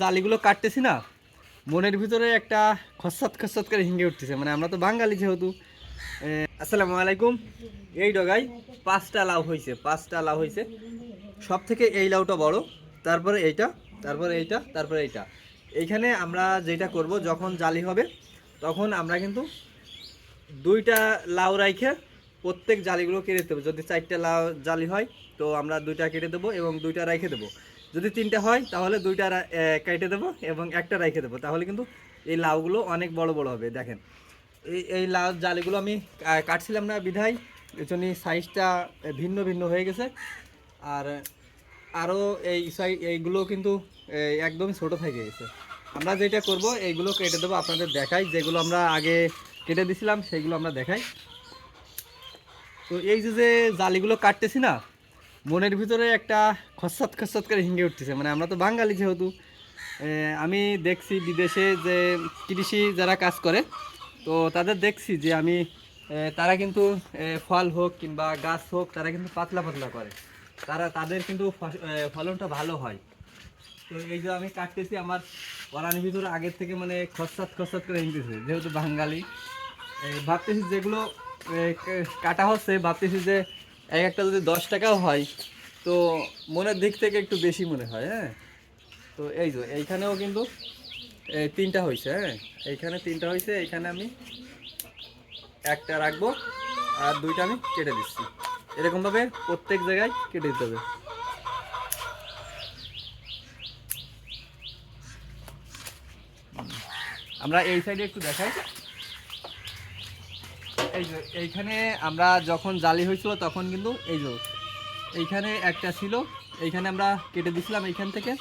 জালিগুলো কাটতেছি না, মনের ভিতরে একটা খসসাত খসসাত করে হিঙ্গে উঠতেছে। মানে আমরা তো বাঙালি যেহেতু। আসসালামু আলাইকুম। এই ডগায় 5টা লাউ হয়েছে, 5টা লাউ হয়েছে। সব থেকে এই লাউটা বড়, তারপরে এইটা, তারপরে এইটা, তারপরে এইটা। এইখানে আমরা যেটা করব, যখন জালি হবে তখন আমরা কিন্তু 2টা লাউ রাইখে প্রত্যেক জালিগুলো কেটে দেবো। যদি 4টা লাউ জালি হয় তো আমরা 2টা কেটে দেবো এবং 2টা রাইখে দেবো। যদি 3টা হয় তাহলে 2টা কেটে দেবো এবং একটা রাইখে দেবো। তাহলে কিন্তু এই লাউগুলো অনেক বড় বড় হবে। দেখেন এই লাউ জালিগুলো আমি কাটছিলাম না বিধায় এর জন্য সাইজটা ভিন্ন ভিন্ন হয়ে গেছে। আর আরও এইগুলো কিন্তু একদমই ছোটো থেকে গেছে। আমরা যেটা করব এইগুলো কেটে দেবো, আপনাদের দেখাই। যেগুলো আমরা আগে কেটে দিছিলাম সেইগুলো আমরা দেখাই। তো এই যে জালিগুলো কাটতেছি না, মনের ভিতরে একটা খসসাত খসসাত করে হিঙ্গে উঠতেছে। মানে আমরা তো বাঙালি যেহেতু। আমি দেখছি বিদেশে যে কৃষি যারা কাজ করে, তো তাদের দেখছি যে আমি তারা কিন্তু ফল হোক কিংবা গাছ হোক, তারা কিন্তু পাতলা পাতলা করে। তাদের কিন্তু ফলনটা ভালো হয়। তো এই যে আমি কাটতেছি, আমার পরানের ভিতরে আগের থেকে মানে খসসাত খসসাত করে হিংতেছে। যেহেতু বাঙালি ভাবতেছি যেগুলো কাটা হচ্ছে, ভাবতেছি যে এক একটা যদি 10 টাকাও হয় তো মনের দিক থেকে একটু বেশি মনে হয়। হ্যাঁ, তো এই যে এইখানেও কিন্তু 3টা হয়েছে। হ্যাঁ, এইখানে 3টা হয়েছে। এইখানে আমি একটা রাখবো আর 2টা আমি কেটে দিচ্ছি। এরকমভাবে প্রত্যেক জায়গায় কেটে দিতে হবে। আমরা এই সাইডে একটু দেখাই। এই যে এইখানে আমরা যখন জালি হয়েছিল তখন কিন্তু এই যে এইখানে একটা ছিল, এইখানে আমরা কেটে দিছিলাম এইখান থেকে।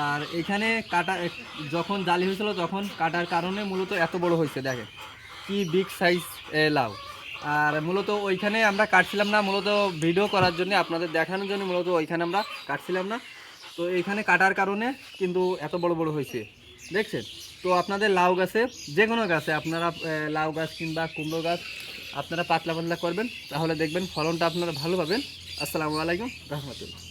আর এইখানে কাটা যখন জালি হয়েছিল তখন কাটার কারণে মূলত এত বড় হয়েছে। দেখেন কি বিগ সাইজ লাউ। আর মূলত ওইখানে আমরা কাটছিলাম না, মূলত ভিডিও করার জন্য, আপনাদের দেখানোর জন্য মূলত ওইখানে আমরা কাটছিলাম না। তো এইখানে কাটার কারণে কিন্তু এত বড় বড় হয়েছে, দেখছেন। তো আপনাদের লাউ গাছে, যে কোনো গাছে আপনারা লাউ গাছ কিংবা কুমড়ো গাছ আপনারা পাতলা পাতলা করবেন, তাহলে দেখবেন ফলনটা আপনারা ভালো পাবেন। আসসালামু আলাইকুম রহমতুল্লাহ।